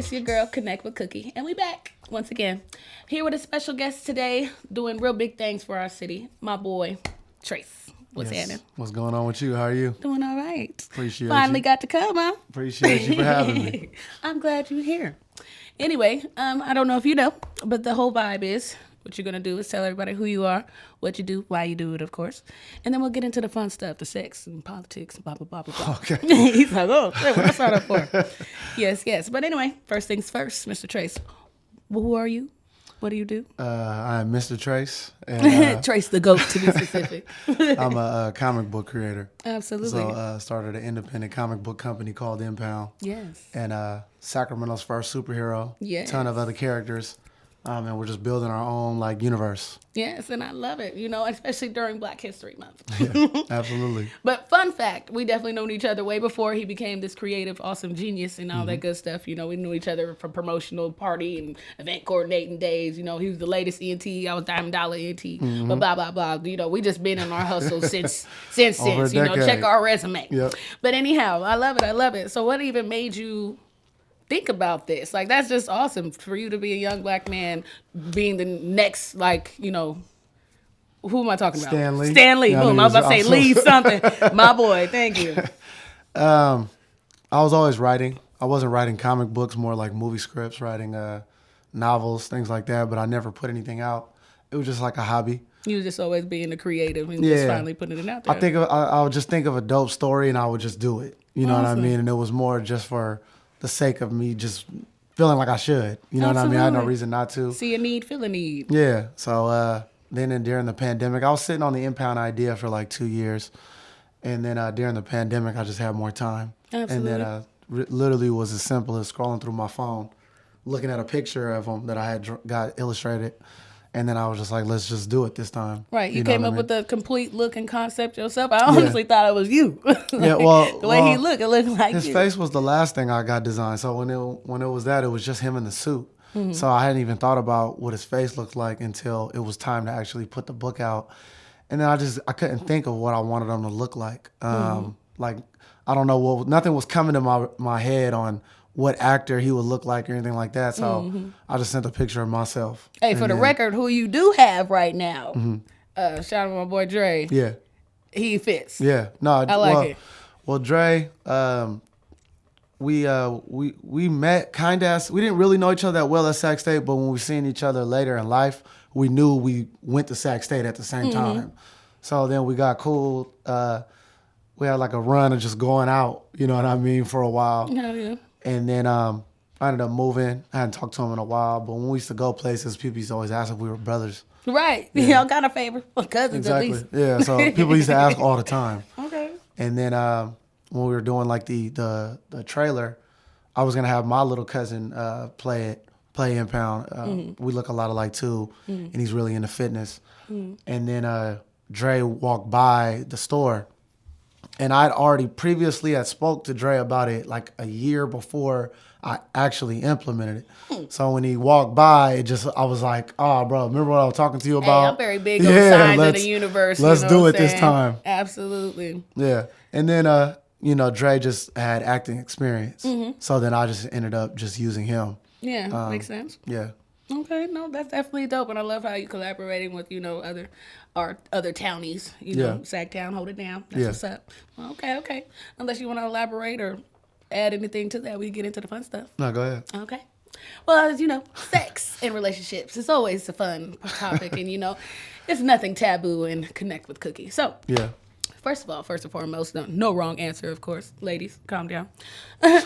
It's your girl, Connect with Kooky, and we back once again. Here with a special guest today, doing real big things for our city. My boy, Trayce. What's happening? What's going on with you? How are you? Doing all right. Appreciate Finally you. got to come, huh? Appreciate you for having me. I'm glad you're here. Anyway, I don't know if you know, but the whole vibe is what you're going to do is tell everybody who you are, what you do, why you do it, of course. And then we'll get into the fun stuff, the sex and politics, blah, blah, blah, blah, blah. Okay. He's like, oh, shit, what I signed up for? Yes. But anyway, first things first, Mr. Trayce. Who are you? What do you do? I'm Mr. Trayce. And, Trayce the Goat, to be specific. I'm a comic book creator. Absolutely. So started an independent comic book company called Impound. Yes. And Sacramento's first superhero. Yes. Ton of other characters. And we're just building our own universe. Yes, and I love it, especially during Black History Month. Yeah, absolutely. But fun fact, we definitely known each other way before he became this creative, awesome genius and all that good stuff. We knew each other from promotional party and event coordinating days. He was the latest ENT. I was Diamond Dollar ENT. But blah, blah, blah. We just been in our hustle since. Over a decade. Check our resume. Yep. But anyhow, I love it. So what even made you think about this? That's just awesome for you to be a young Black man being the next, who am I talking about? Stan Lee. Yeah, Boom. I was about to say lead something. My boy. Thank you. I was always writing. I wasn't writing comic books, more like movie scripts, writing novels, things like that, but I never put anything out. It was just like a hobby. You was just always being a creative and just finally putting it out there. I would just think of a dope story and I would just do it. You know what I mean? And it was more just for the sake of me just feeling like I should. You know what I mean? I had no reason not to. See a need, feel a need. Yeah. So then during the pandemic, I was sitting on the Impound idea for 2 years. And then during the pandemic, I just had more time. Absolutely. And then literally was as simple as scrolling through my phone, looking at a picture of them that I had got illustrated. And then I was just like, let's just do it this time. Right. You came up with the complete look and concept yourself. I honestly thought it was you. Yeah, well. The way he looked, it looked like his you. face was the last thing I got designed. So when it was that, it was just him in the suit. So I hadn't even thought about what his face looked like until it was time to actually put the book out. And then I couldn't think of what I wanted him to look like. I don't know, nothing was coming to my head on what actor he would look like or anything like that. So I just sent a picture of myself. Hey, for the record, who you do have right now, shout out to my boy Dre. Yeah. He fits. Yeah. No, I like it. Well, Dre, we met kind of, we didn't really know each other that well at Sac State, but when we seen each other later in life, we knew we went to Sac State at the same time. So then we got cool. We had a run of just going out, you know what I mean, for a while. Yeah. And then I ended up moving. I hadn't talked to him in a while, but when we used to go places, people used to always ask if we were brothers. Right. Yeah. Y'all got a favor. Well, cousins exactly. at least. Yeah, so people used to ask all the time. Okay. And then when we were doing the trailer, I was going to have my little cousin play Impound. We look a lot alike too, and he's really into fitness. And then Dre walked by the store. And I'd already previously spoke to Dre about it a year before I actually implemented it. So when he walked by, I was like, oh, bro, remember what I was talking to you about? Hey, I'm very big on signs of the universe. Let's do it this time. Absolutely. Yeah. And then, Dre just had acting experience. So then I just ended up just using him. Yeah, makes sense. Yeah. Okay, no, that's definitely dope, and I love how you collaborating with other townies. Sacktown, hold it down. That's what's up. Okay. Unless you want to elaborate or add anything to that, we get into the fun stuff. No, go ahead. Okay. Well, as you know, sex and relationships is always a fun topic, and it's nothing taboo and connect with Kooky. So yeah. First and foremost, no wrong answer, of course. Ladies, calm down.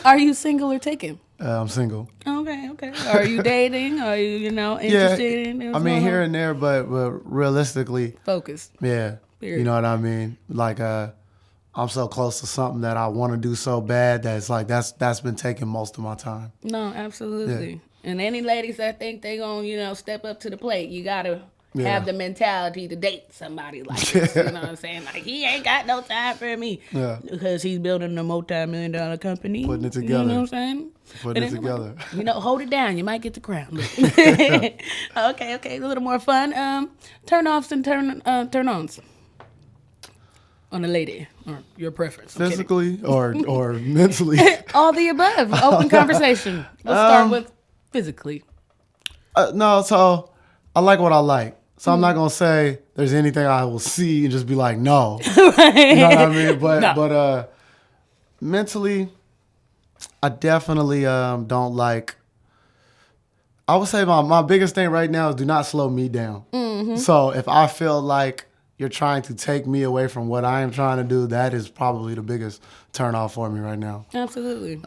Are you single or taken? I'm single. Okay. Are you dating? Are you, interested in? I mean, here and there, but realistically. Focused. Yeah. Period. You know what I mean? I'm so close to something that I want to do so bad that it's that's been taking most of my time. No, absolutely. Yeah. And any ladies that think they gonna, step up to the plate, you gotta have the mentality to date somebody like this. You know what I'm saying? He ain't got no time for me. Yeah. Because he's building a multi-million-dollar company. Putting it together. You know what I'm saying? Putting it together. Hold it down. You might get the crown. Okay. A little more fun. Turn-offs and turn-ons. on a lady or your preference? I'm Physically or mentally? All the above. Open conversation. Let's start with physically. No, so I like what I like. So I'm not gonna say there's anything I will see and just be like, no. Right. You know what I mean? But No. but mentally, I definitely don't like. I would say my biggest thing right now is do not slow me down. So if I feel like you're trying to take me away from what I am trying to do, that is probably the biggest turn off for me right now. Absolutely.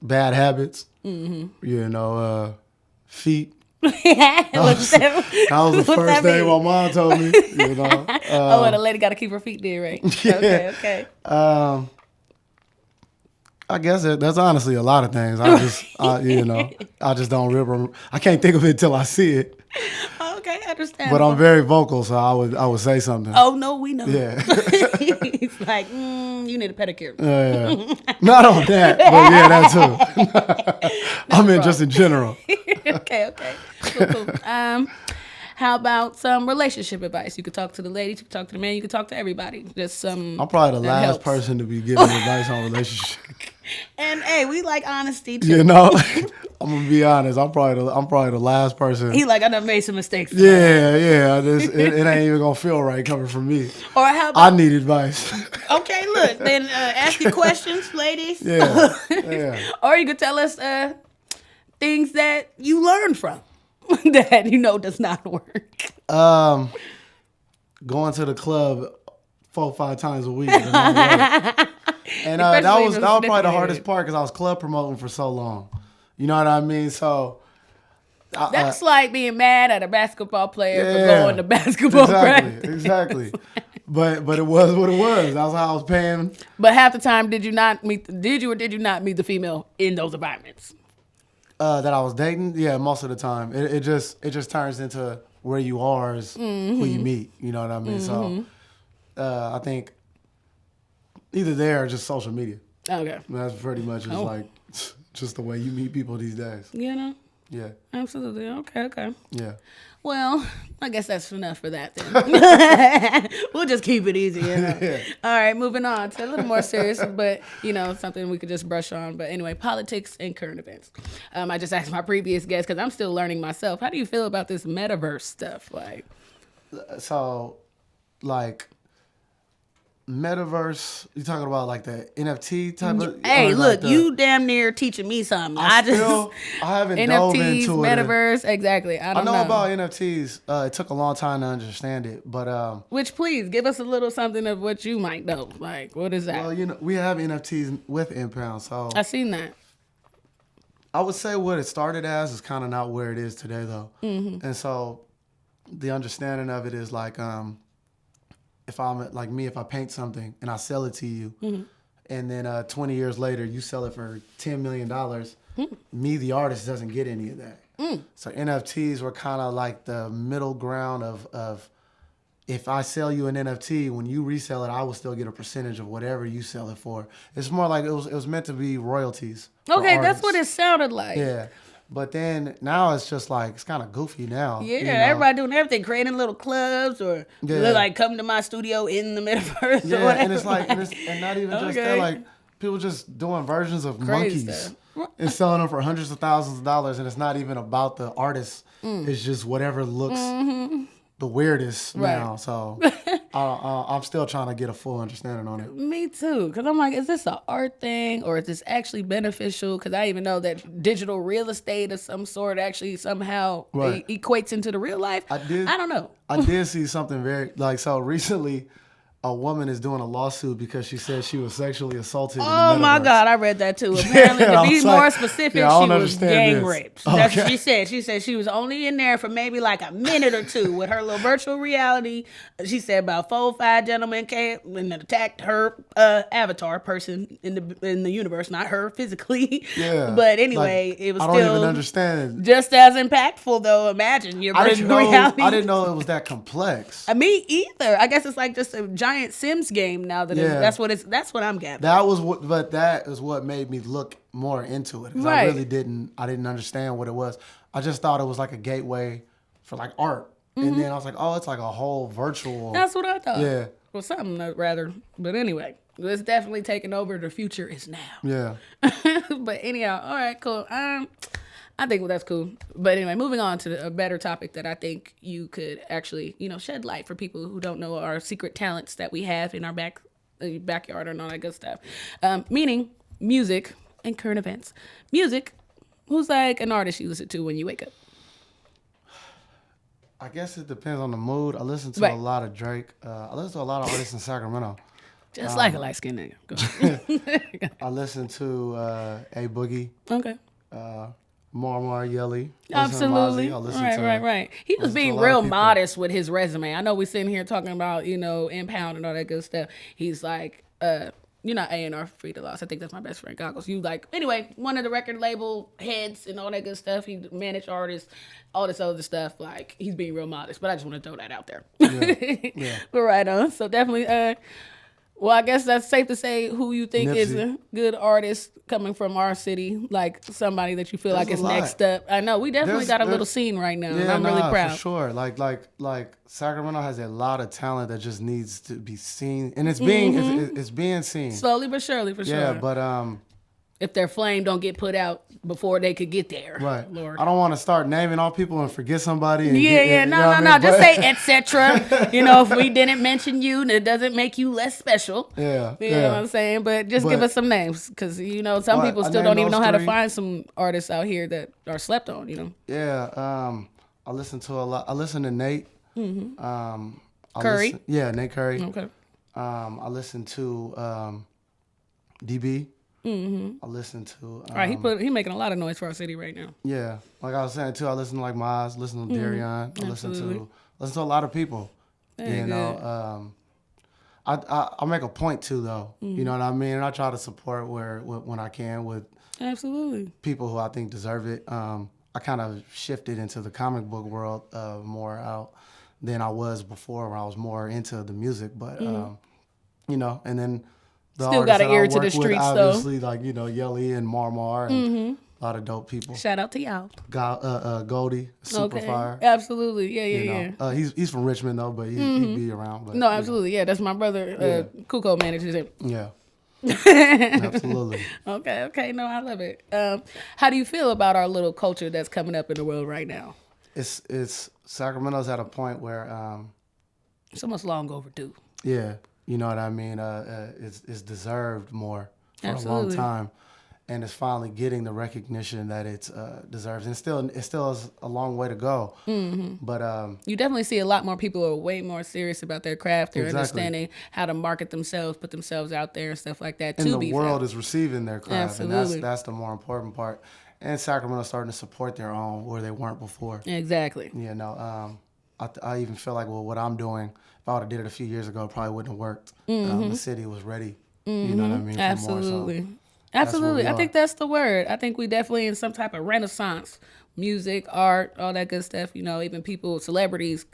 Bad habits, you know, feet. That was That was the first thing my mom told me. You know, oh, and a lady got to keep her feet there, right? Yeah. Okay. I guess that's honestly a lot of things. I just don't remember. I can't think of it till I see it. Okay, I understand. But I'm very vocal, so I would say something. Oh no, we know. Yeah. He's like, you need a pedicure. Yeah. Not on that, but yeah, that too. I mean, just in general. Okay. Cool. How about some relationship advice? You could talk to the ladies, you could talk to the man, you could talk to everybody. Just some. I'm probably the that last helps. person to be giving advice on relationship. And hey, we like honesty too. You know, I'm gonna be honest. I'm probably the last person. He like, I done made some mistakes. Yeah. It ain't even gonna feel right coming from me. Or how I about? need advice. Okay, look. Then ask your questions, ladies. Yeah. Or you could tell us things that you learned from that does not work. Going to the club 4-5 times a week. And that was probably the hardest part because I was club promoting for so long. You know what I mean? So That's like being mad at a basketball player for going to basketball practice. Exactly. But it was what it was. That's how I was paying. But half the time, did you or did you not meet the female in those environments? That I was dating? Yeah, most of the time. It just turns into where you are is who you meet. You know what I mean? So I think either there or just social media. Okay. That's pretty much just the way you meet people these days. Yeah. Absolutely. Okay. Yeah. Well, I guess that's enough for that then. We'll just keep it easy. Yeah. All right, moving on to a little more serious, but something we could just brush on. But anyway, politics and current events. I just asked my previous guest because I'm still learning myself. How do you feel about this metaverse stuff? Metaverse, you talking about like the NFT type of? Hey, look, you damn near teaching me something. I haven't dove NFTs, into metaverse, exactly. I know know about NFTs. It took a long time to understand it, but which please give us a little something of what you might know. Like, what is that? well, we have NFTs with Impound, so I seen that. I would say what it started as is kind of not where it is today, though. And so the understanding of it is like, if I'm like me, if I paint something and I sell it to you, and then 20 years later you sell it for $10 million, me, the artist, doesn't get any of that. So NFTs were kind of like the middle ground of if I sell you an NFT, when you resell it, I will still get a percentage of whatever you sell it for. It's more like it was meant to be royalties. Okay, that's what it sounded like. Yeah. But then now it's just like, it's kind of goofy now. Yeah, everybody doing everything, creating little clubs or like come to my studio in the metaverse or whatever. And it's like, and not even just that, like people just doing versions of monkeys and selling them for hundreds of thousands of dollars, and it's not even about the artist. It's just whatever looks the weirdest now. So I'm still trying to get a full understanding on it. Me too, because I'm like, is this an art thing or is this actually beneficial? Because I even know that digital real estate of some sort actually somehow equates into the real life. I don't know. I did see something so recently. A woman is doing a lawsuit because she said she was sexually assaulted. Oh my God, I read that too. Apparently, to be more specific, she was gang raped. That's what she said. She said she was only in there for maybe like a minute or two with her little virtual reality. She said about 4 or 5 gentlemen came and attacked her avatar person in the universe, not her physically. Yeah. But anyway, it was I don't even understand. Just as impactful though. Imagine your virtual reality. I didn't know it was that complex. Me either. I guess it's like just a giant Sims game now. That's what I'm gathering. That is what made me look more into it. Right. I really didn't understand what it was. I just thought it was like a gateway for like art. And then I was like, oh, it's like a whole virtual. That's what I thought. Yeah. Well, something rather. But anyway, it's definitely taking over. The future is now. Yeah. But anyhow, all right, cool. I think that's cool. But anyway, moving on to a better topic that I think you could actually, shed light for people who don't know our secret talents that we have in our backyard and all that good stuff. Meaning music and current events. Music, who's like an artist you listen to when you wake up? I guess it depends on the mood. I listen to a lot of Drake. I listen to a lot of artists in Sacramento. Just like a light-skinned nigga. Go I listen to A Boogie. Okay. Mar Yelly. Absolutely. Right. He was being real modest with his resume. I know we're sitting here talking about, Impound and all that good stuff. He's like, you're not A&R free to loss. I think that's my best friend Goggles. Anyway, one of the record label heads and all that good stuff. He managed artists, all this other stuff. Like, he's being real modest, but I just want to throw that out there. Yeah. But right on. So definitely, well, I guess that's safe to say who you think Nipsey. is a good artist coming from our city, like somebody that you feel like is next up. I know we definitely got a little scene right now, and I'm really proud. For sure. Like Sacramento has a lot of talent that just needs to be seen, and it's being seen slowly but surely, for sure. Yeah, but if their flame don't get put out before they could get there, right? Lord, I don't want to start naming all people and forget somebody. And no. Just say etc. If we didn't mention you, it doesn't make you less special. Yeah, you know what I'm saying. But give us some names, because some people still don't even know how to find some artists out here that are slept on. Yeah, I listen to a lot. I listen to Nate. Curry. Nate Curry. Okay. I listen to DB. I listen to. All right, he making a lot of noise for our city right now. Yeah, like I was saying too, I listen to like Maz, listen to Darion, I listen to a lot of people. I make a point too, though. You know what I mean? And I try to support when I can with absolutely people who I think deserve it. I kind of shifted into the comic book world more out than I was before, when I was more into the music. But and then. Still got an ear to the streets, though. Obviously, like, Yelly and Marmar and a lot of dope people. Shout out to y'all. Goldie, super fire. Absolutely. Yeah. He's from Richmond, though, but he'd be around. But, no, absolutely. Yeah, that's my brother. Kooky manages it. Yeah. Absolutely. Okay. No, I love it. How do you feel about our little culture that's coming up in the world right now? It's Sacramento's at a point where... it's almost long overdue. Yeah. You know what I mean? It's deserved more for a long time, and it's finally getting the recognition that it deserves. And it still is a long way to go. But you definitely see a lot more people who are way more serious about their craft. They're understanding how to market themselves, put themselves out there, and stuff like that. And the world is receiving their craft, absolutely. And that's the more important part. And Sacramento's starting to support their own where they weren't before. Exactly. I even feel like, what I'm doing, if I would have did it a few years ago, it probably wouldn't have worked. The city was ready. You know what I mean? Absolutely. Absolutely. I think that's the word. I think we definitely in some type of renaissance. Music, art, all that good stuff. Even people, celebrities,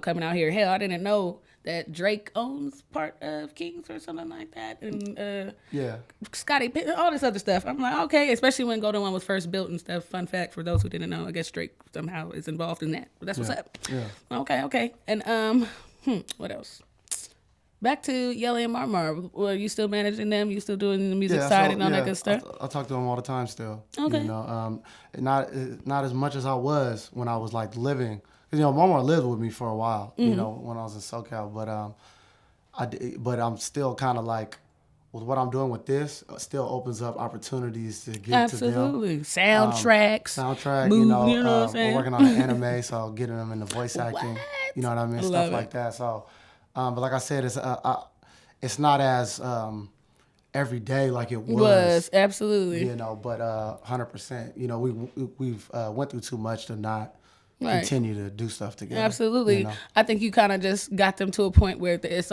coming out here. Hell, I didn't know that Drake owns part of Kings or something like that. And Scotty Pitt, all this other stuff. I'm like, okay, especially when Golden One was first built and stuff. Fun fact for those who didn't know, I guess Drake somehow is involved in that. But that's what's up. Yeah. Okay. And what else? Back to Yelly and Marmar. Were you still managing them? You still doing the music side and all that good stuff? I talk to them all the time still. Okay. Not as much as I was when I was like living. Because Marmar lived with me for a while. When I was in SoCal, but I'm still kind of like, with what I'm doing with this, still opens up opportunities to get to them. Absolutely. Soundtrack. What I'm saying? We're working on an anime, so getting them into voice acting. You know what I mean? Stuff like that. So, but like I said, it's not as every day like it was. Absolutely. But 100%. We've went through too much to not continue to do stuff together. Absolutely. I think you kind of just got them to a point where it's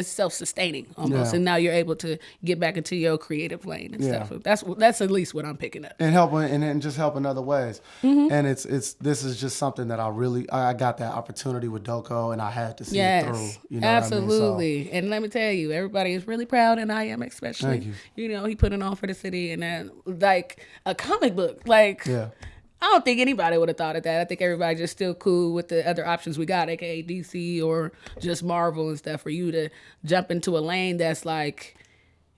self-sustaining almost, and now you're able to get back into your creative lane and stuff. That's at least what I'm picking up. And helping, and just help in other ways. And this is just something that I got that opportunity with Doko, and I had to see it through. Absolutely. What I mean? And let me tell you, everybody is really proud, and I am especially. Thank you. He put it on for the city, and like a comic book, like. Yeah. I don't think anybody would have thought of that. I think everybody just still cool with the other options we got, aka DC or just Marvel and stuff. For you to jump into a lane that's like,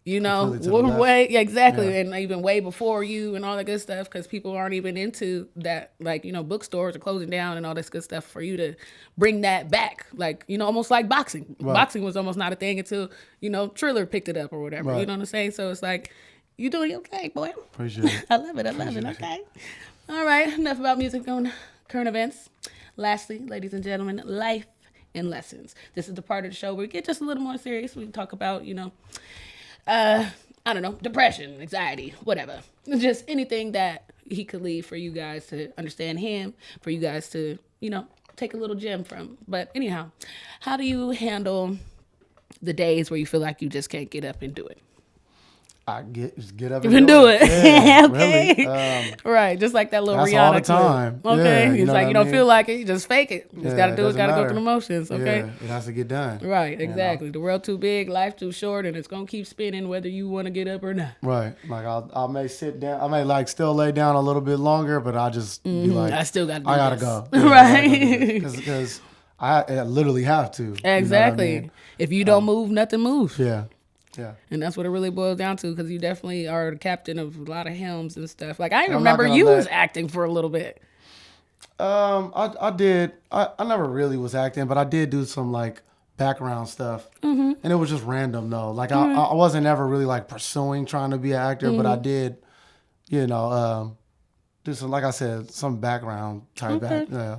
you know, Completely to the left. way exactly, Yeah. and even way before you and all that good stuff, because people aren't even into that. Like, you know, bookstores are closing down and all this good stuff. For you to bring that back, like, you know, almost like boxing. Right. Boxing was almost not a thing until, you know, Triller picked it up or whatever. Right. You know what I'm saying? So it's like, you doing your thing, boy. Appreciate it. I love it. I love it. Okay. All right. Enough about music and current events. Lastly, ladies and gentlemen, life and lessons. This is the part of the show where we get just a little more serious. We talk about, you know, I don't know, depression, anxiety, whatever. Just anything that he could leave for you guys to understand him, for you guys to, you know, take a little gem from. But anyhow, how do you handle the days where you feel like you just can't get up and do it? Just get up And do it. Yeah, Okay. really. Right. Just like that little That's Rihanna all the clip. time. Okay. Yeah, He's you know like, what you I don't mean? feel like it, you just fake it. You just Yeah, gotta do it, gotta go doesn't through the matter. motions. Okay. Yeah, it has to get done. Right, you know? exactly. The world too big, life too short, and it's gonna keep spinning whether you wanna get up or not. Right. Like I may sit down. I may like still lay down a little bit longer, but I'll just be like, I still gotta do I gotta this. go. Right. Because I literally have to. You know what I Exactly. mean? If you don't move, nothing moves. Yeah. Yeah. And that's what it really boils down to, because you definitely are the captain of a lot of helms and stuff. Like, I I'm not remember gonna you let- was acting for a little bit. I did. I never really was acting, but I did do some like background stuff, and it was just random though. Like I wasn't ever really like pursuing trying to be an actor, but I did, you know, do some, like I said, some background type act. Yeah.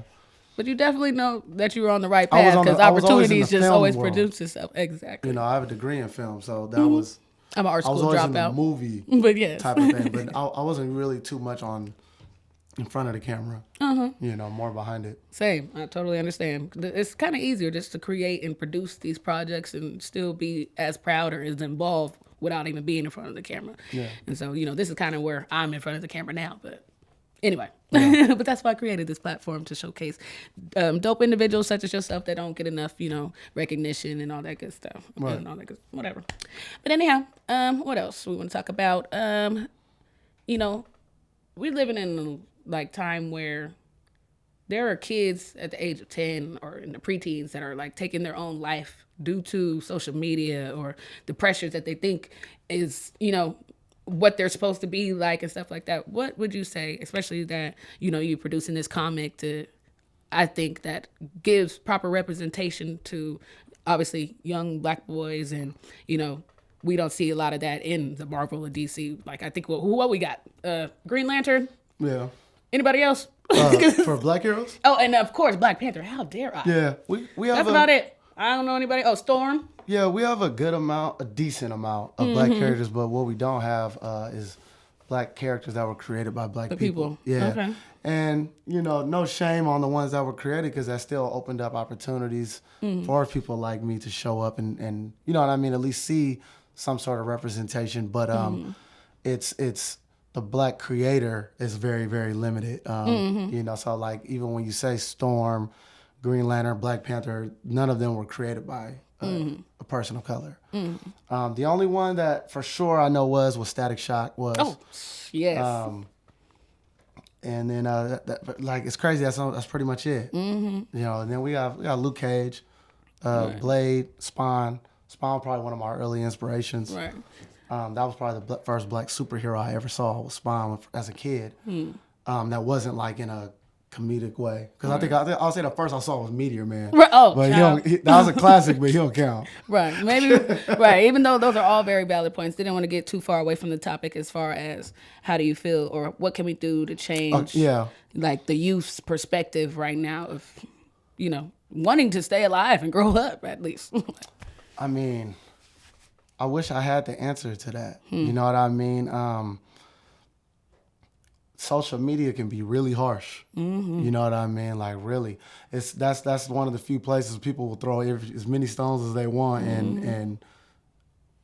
But you definitely know that you were on the right I was path, on the- because I was always in opportunities the just film always world. produce itself. Exactly. You know, I have a degree in film, so that was I'm an art I was school always in the dropout. movie But yes. type of thing, but I wasn't really too much in front of the camera. You know, more behind it. Same. I totally understand. It's kind of easier just to create and produce these projects and still be as proud or as involved without even being in front of the camera. Yeah. And so, you know, this is kind of where I'm in front of the camera now. But anyway, but that's why I created this platform, to showcase dope individuals such as yourself that don't get enough, you know, recognition and all that good stuff. Right. And all that good, whatever. But anyhow, what else we want to talk about? You know, we're living in like time where there are kids at the age of 10 or in the preteens that are like taking their own life due to social media or the pressures that they think is, you know, what they're supposed to be like and stuff like that. What would you say, especially that, you know, you're producing this comic to, I think that gives proper representation to obviously young Black boys, and, you know, we don't see a lot of that in the Marvel or DC. Like, I think what we got? Green Lantern? Yeah. Anybody else? For Black heroes? Oh, and of course, Black Panther. How dare I? Yeah. We have That's about it. I don't know anybody. Oh, Storm. Yeah, we have a decent amount of Black characters, but what we don't have is Black characters that were created by Black people. Yeah. Okay. And, you know, no shame on the ones that were created, because that still opened up opportunities for people like me to show up and, you know what I mean, at least see some sort of representation. But it's the Black creator is very, very limited. You know, so like even when you say Storm, Green Lantern, Black Panther, none of them were created by a person of color. The only one that for sure I know was Static Shock was. Oh, yes. And then like it's crazy. That's pretty much it. You know, and then we got Luke Cage, Blade, Spawn. Spawn probably one of my early inspirations. Right. That was probably the first Black superhero I ever saw, was Spawn as a kid. That wasn't like in a comedic way, because I think I'll say the first I saw was Meteor Man. Right. Oh, but child. that was a classic, but he don't count. Right. Maybe. Right. Even though those are all very valid points, didn't want to get too far away from the topic as far as how do you feel or what can we do to change, like the youth's perspective right now of, you know, wanting to stay alive and grow up at least. I mean, I wish I had the answer to that. You know what I mean? Social media can be really harsh. You know what I mean? Like, really, that's one of the few places people will throw as many stones as they want, and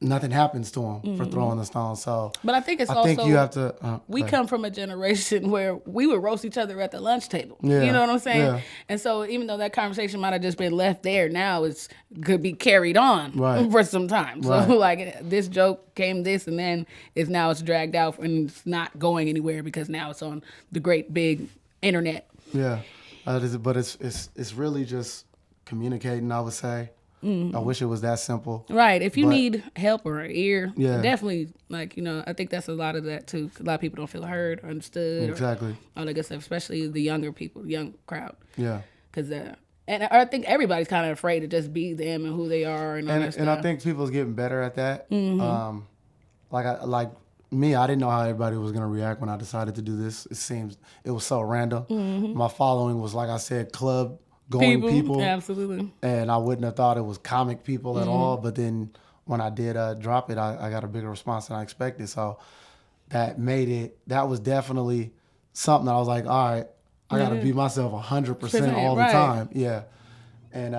nothing happens to him for throwing the stone. So, but I think I think you have to. We come from a generation where we would roast each other at the lunch table. Yeah. You know what I'm saying? Yeah. And so even though that conversation might have just been left there, now it's could be carried on for some time. So like this joke came this, and then it's dragged out and it's not going anywhere because now it's on the great big internet. Yeah, but it's really just communicating, I would say. I wish it was that simple. Right. If you need help or an ear, Yeah. definitely, like, I think that's a lot of that, too. 'Cause a lot of people don't feel heard, understood. Exactly. Or all that good stuff, especially the younger people, young crowd. Yeah. Because, and I think everybody's kind of afraid to just be them and who they are and all that stuff. And I think people's getting better at that. Like me, I didn't know how everybody was going to react when I decided to do this. It was so random. My following was, like I said, club-going people. Absolutely. And I wouldn't have thought it was comic people at all. But then when I did drop it, I got a bigger response than I expected. So that was definitely something that I was like, all right, I got to be myself 100% all the time. Yeah. And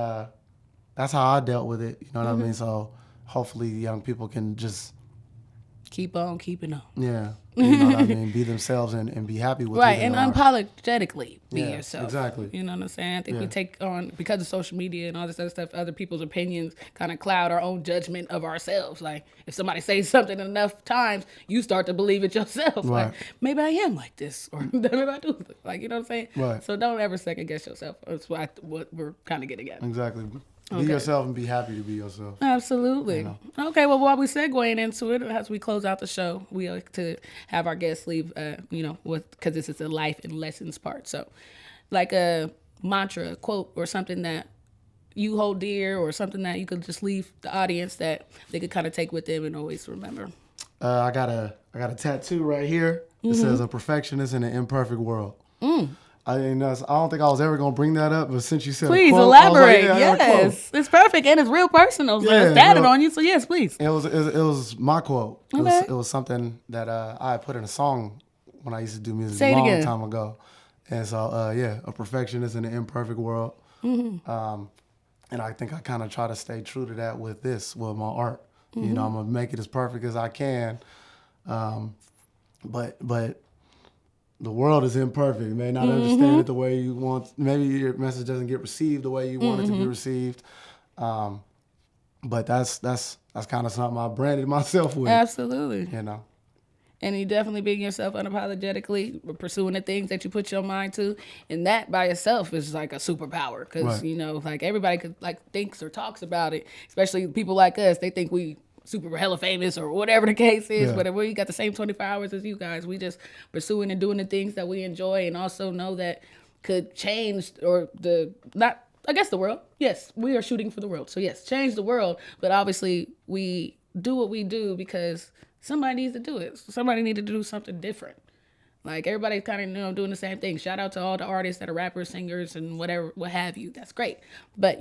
that's how I dealt with it. You know what I mean? So hopefully young people can just keep on keeping on. Yeah. You know what I mean? Be themselves and be happy with right, who and they are. unapologetically be yourself. Exactly. You know what I'm saying? I think we take on, because of social media and all this other stuff, other people's opinions kind of cloud our own judgment of ourselves. Like, if somebody says something enough times, you start to believe it yourself. Right. Like, maybe I am like this, or maybe I do. Like, you know what I'm saying? Right. So don't ever second guess yourself. That's what we're kind of getting at. Exactly. Be yourself and be happy to be yourself. Absolutely. You know? Okay, well, while we're segueing into it, as we close out the show, we like to have our guests leave, because this is a life and lessons part. So, like a mantra, a quote, or something that you hold dear, or something that you could just leave the audience that they could kind of take with them and always remember. I got a tattoo right here. It says, "A perfectionist in an imperfect world." I don't think I was ever gonna bring that up, but since you said, please a quote, elaborate. I was like, Yes, it's perfect and it's real personal. So it's tatted on you. So yes, please. It was my quote. Okay. It was something that I put in a song when I used to do music Say it a long again. time ago. And so a perfectionist in an imperfect world. And I think I kind of try to stay true to that with my art. You know, I'm gonna make it as perfect as I can. But the world is imperfect. You may not understand it the way you want. Maybe your message doesn't get received the way you want it to be received. But that's kind of something I branded myself with. Absolutely. You know. And you definitely being yourself unapologetically, pursuing the things that you put your mind to. And that by itself is like a superpower. Because, like everybody thinks or talks about it, especially people like us. They think we super hella famous or whatever the case is. Yeah. But we got the same 24 hours as you guys. We just pursuing and doing the things that we enjoy and also know that could change the world. Yes, we are shooting for the world. So yes, change the world. But obviously we do what we do because somebody needs to do it. Somebody needs to do something different. Like everybody's kind of doing the same thing. Shout out to all the artists that are rappers, singers, and whatever, what have you. That's great. But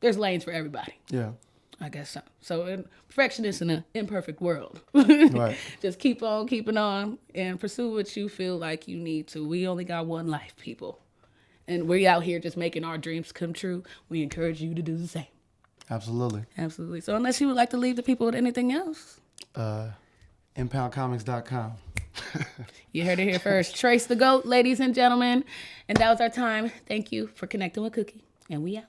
there's lanes for everybody. Yeah. I guess so. So perfectionist in an imperfect world. Right. Just keep on keeping on and pursue what you feel like you need to. We only got one life, people. And we're out here just making our dreams come true. We encourage you to do the same. Absolutely. Absolutely. So unless you would like to leave the people with anything else. Impoundcomics.com. You heard it here first. Trayce the Goat, ladies and gentlemen. And that was our time. Thank you for connecting with Kooky. And we out.